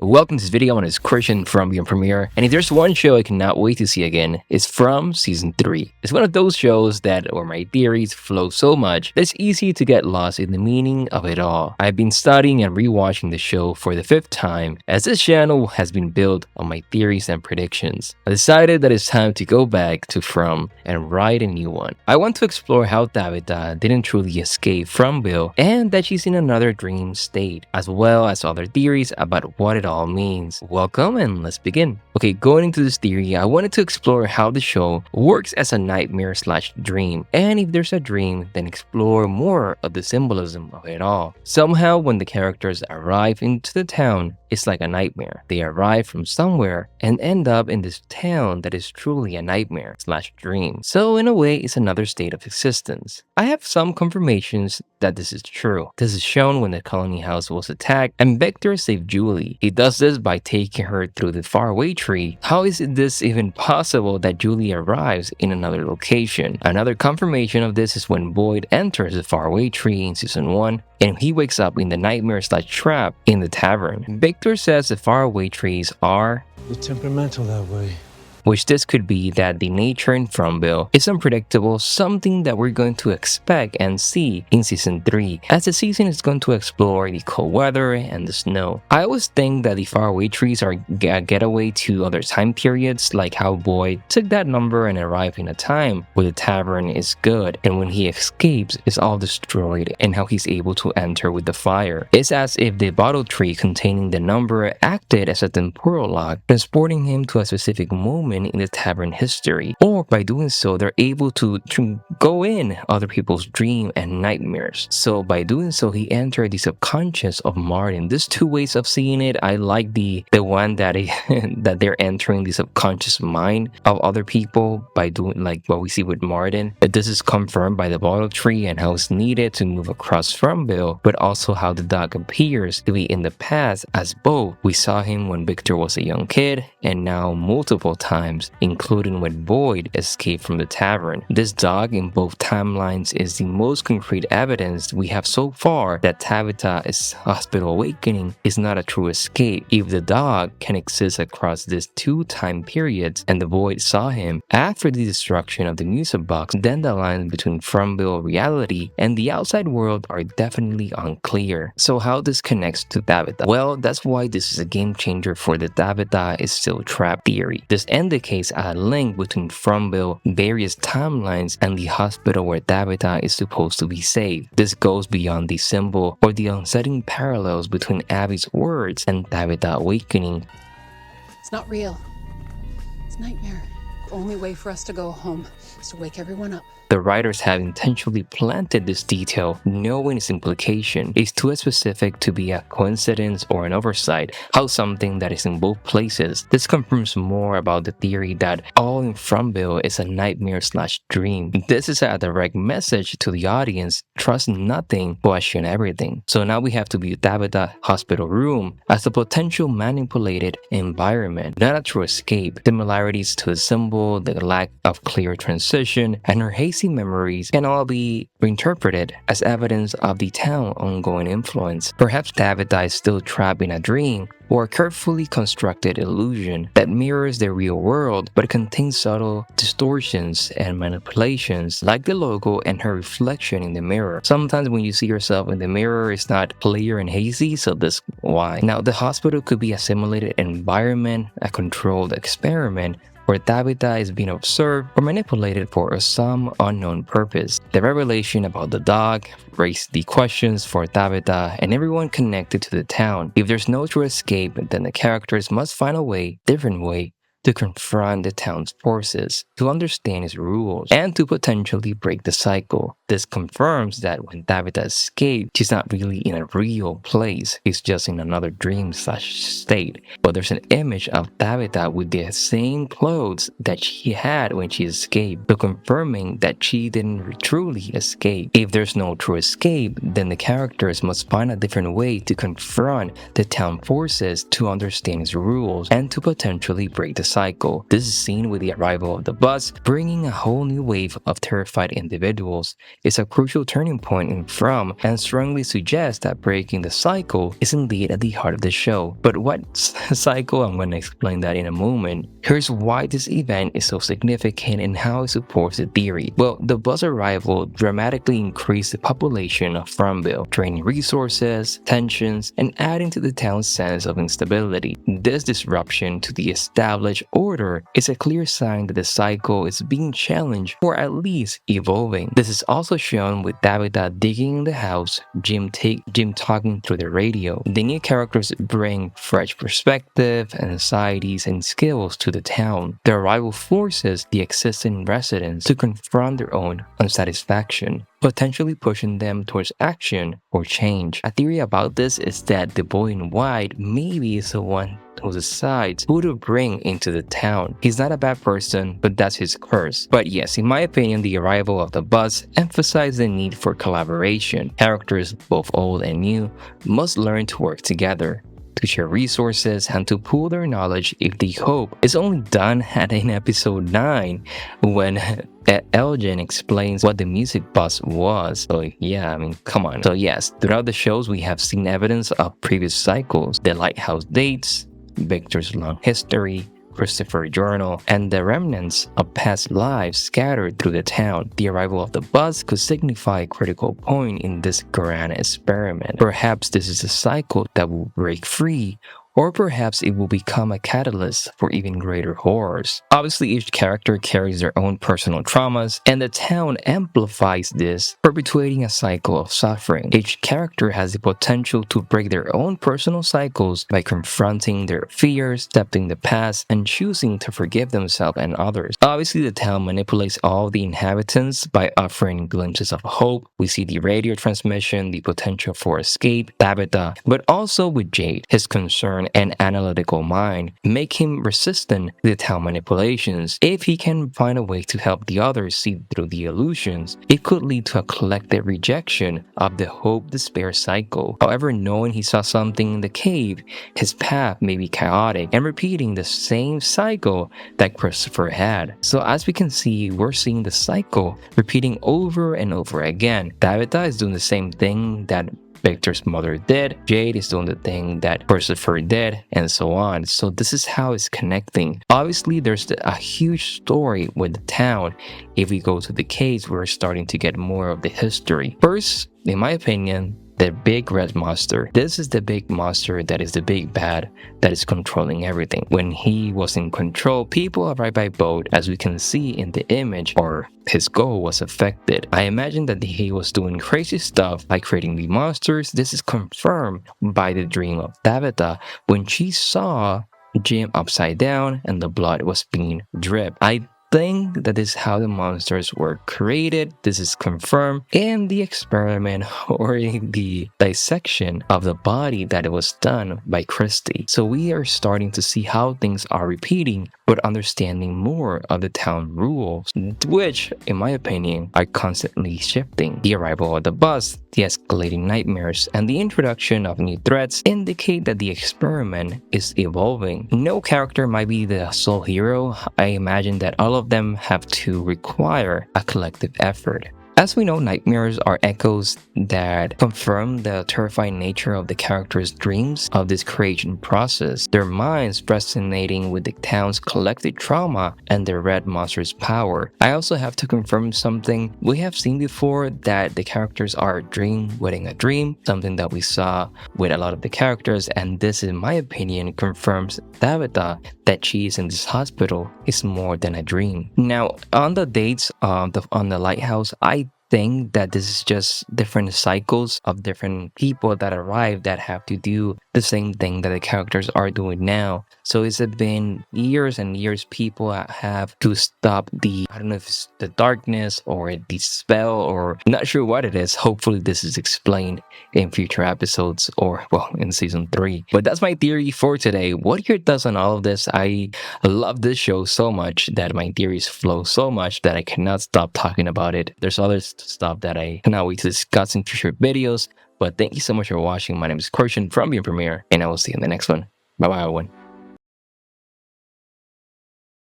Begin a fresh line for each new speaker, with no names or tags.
Welcome to this video on his Christian FROMville premiere, and if there's one show I cannot wait to see again, it's From Season 3. It's one of those shows where my theories flow so much that it's easy to get lost in the meaning of it all. I've been studying and rewatching the show for the 5th time, as this channel has been built on my theories and predictions. I decided that it's time to go back to From and write a new one. I want to explore how Tabitha didn't truly escape FROMville and that she's in another dream state, as well as other theories about what it all means. Welcome and let's begin. Okay, going into this theory, I wanted to explore how the show works as a nightmare/dream, and if there's a dream, then explore more of the symbolism of it all. Somehow, when the characters arrive into the town, it's like a nightmare. They arrive from somewhere and end up in this town that is truly a nightmare/dream. So in a way, it's another state of existence. I have some confirmations that this is true. This is shown when the colony house was attacked and Victor saved Julie. He does this by taking her through the faraway tree. How is this even possible that Julie arrives in another location? Another confirmation of this is when Boyd enters the faraway tree in season 1 and he wakes up in the nightmare/trap in the tavern. Victor says the faraway trees are
temperamental that way.
Which this could be that the nature in FROMville is unpredictable, something that we're going to expect and see in season 3, as the season is going to explore the cold weather and the snow. I always think that the faraway trees are a getaway to other time periods, like how Boyd took that number and arrived in a time where the tavern is good, and when he escapes, it's all destroyed, and how he's able to enter with the fire. It's as if the bottle tree containing the number acted as a temporal lock, transporting him to a specific moment in the tavern history, or by doing so they're able to go in other people's dream and nightmares. So by doing so, he entered the subconscious of Martin. There's two ways of seeing it. I like the one that that they're entering the subconscious mind of other people by doing like what we see with Martin. This is confirmed by the bottle tree and how it's needed to move across FROMville, but also how the dog appears to be in the past, as both we saw him when Victor was a young kid and now multiple times, including when Boyd escaped from the tavern. This dog in both timelines is the most concrete evidence we have so far that Tabitha's hospital awakening is not a true escape. If the dog can exist across these two time periods and the Boyd saw him after the destruction of the music box, then the lines between FROMville reality and the outside world are definitely unclear. So how this connects to Tabitha? Well, that's why this is a game changer for the Tabitha is still trapped theory. This indicates a link between FROMville, various timelines, and the hospital where Tabitha is supposed to be saved. This goes beyond the symbol or the unsettling parallels between Abby's words and Tabitha awakening.
It's not real. It's a nightmare. The only way for us to go home is to wake everyone up.
The writers have intentionally planted this detail, knowing its implication is too specific to be a coincidence or an oversight, how something that is in both places. This confirms more about the theory that all in FROMville is a nightmare/dream. This is a direct message to the audience: trust nothing, question everything. So now we have to view Tabitha hospital room as a potential manipulated environment, not a true escape. Similarities to the symbol, the lack of clear transition, and her hazy memories can all be reinterpreted as evidence of the town's ongoing influence. Perhaps Tabitha is still trapped in a dream or a carefully constructed illusion that mirrors the real world but contains subtle distortions and manipulations, like the logo and her reflection in the mirror. Sometimes when you see yourself in the mirror, it's not clear and hazy, so that's why. Now, the hospital could be a simulated environment, a controlled experiment, where Tabitha is being observed or manipulated for some unknown purpose. The revelation about the dog raised the questions for Tabitha and everyone connected to the town. If there's no true escape, then the characters must find a different way to confront the town's forces, to understand its rules, and to potentially break the cycle. This confirms that when Tabitha escaped, she's not really in a real place. She's just in another dream/state. But there's an image of Tabitha with the same clothes that she had when she escaped, so confirming that she didn't truly escape. If there's no true escape, then the characters must find a different way to confront the town forces, to understand its rules, and to potentially break the cycle. This is seen with the arrival of the bus, bringing a whole new wave of terrified individuals. It's a crucial turning point in From, and strongly suggests that breaking the cycle is indeed at the heart of the show. But what cycle? I'm going to explain that in a moment. Here's why this event is so significant and how it supports the theory. Well, the bus arrival dramatically increased the population of FROMville, draining resources, tensions, and adding to the town's sense of instability. This disruption to the established order is a clear sign that the cycle is being challenged or at least evolving. This is also shown with Tabitha digging in the house, Jim talking through the radio. The new characters bring fresh perspective, anxieties, and skills to the town. The arrival forces the existing residents to confront their own unsatisfaction, potentially pushing them towards action or change. A theory about this is that the boy in white maybe is the one who decides who to bring into the town. He's not a bad person, but that's his curse. But yes, in my opinion, the arrival of the bus emphasized the need for collaboration. Characters, both old and new, must learn to work together, to share resources, and to pool their knowledge if the hope is only done at in episode 9 when Elgin explains what the music bus was. So yeah, I mean, come on. So yes, throughout the shows we have seen evidence of previous cycles, the lighthouse dates, Victor's long history, Christopher journal, and the remnants of past lives scattered through the town. The arrival of the bus could signify a critical point in this grand experiment. Perhaps this is a cycle that will break free, or perhaps it will become a catalyst for even greater horrors. Obviously, each character carries their own personal traumas, and the town amplifies this, perpetuating a cycle of suffering. Each character has the potential to break their own personal cycles by confronting their fears, accepting the past, and choosing to forgive themselves and others. Obviously, the town manipulates all the inhabitants by offering glimpses of hope. We see the radio transmission, the potential for escape, Tabitha, but also with Jade, his concern and analytical mind make him resistant to the town manipulations. If he can find a way to help the others see through the illusions, it could lead to a collective rejection of the hope-despair cycle. However, knowing he saw something in the cave, his path may be chaotic and repeating the same cycle that Christopher had. So as we can see, we're seeing the cycle repeating over and over again. Tabitha is doing the same thing that Victor's mother did, Jade is doing the thing that Christopher did, and so on. So this is how it's connecting. Obviously, there's a huge story with the town. If we go to the caves, we're starting to get more of the history. First, in my opinion, the big red monster. This is the big monster that is the big bad that is controlling everything. When he was in control, people arrived by boat, as we can see in the image, or his goal was affected. I imagine that he was doing crazy stuff like creating the monsters. This is confirmed by the dream of Tabitha when she saw Jim upside down and the blood was being dripped. I think that is how the monsters were created. This is confirmed in the experiment or in the dissection of the body that it was done by Kristi. So we are starting to see how things are repeating, but understanding more of the town rules, which, in my opinion, are constantly shifting. The arrival of the bus, the escalating nightmares, and the introduction of new threats indicate that the experiment is evolving. No character might be the sole hero. I imagine that all of them have to require a collective effort. As we know, nightmares are echoes that confirm the terrifying nature of the characters' dreams of this creation process, their minds resonating with the town's collective trauma and the red monster's power. I also have to confirm something we have seen before, that the characters are dream within a dream, something that we saw with a lot of the characters, and this, in my opinion, confirms Tabitha that she is in this hospital is more than a dream. Now, on the dates on the lighthouse, I think that this is just different cycles of different people that arrive that have to do the same thing that the characters are doing now. So it's been years and years people have to stop the, I don't know if it's the darkness or the spell, or not sure what it is. Hopefully this is explained in future episodes, or well, in season 3. But that's my theory for today. What are your thoughts on all of this? I love this show so much that my theories flow so much that I cannot stop talking about it. There's other stuff that I cannot wait to discuss in future videos. But thank you so much for watching. My name is Kristi from FROMville, and I will see you in the next one. Bye bye, everyone.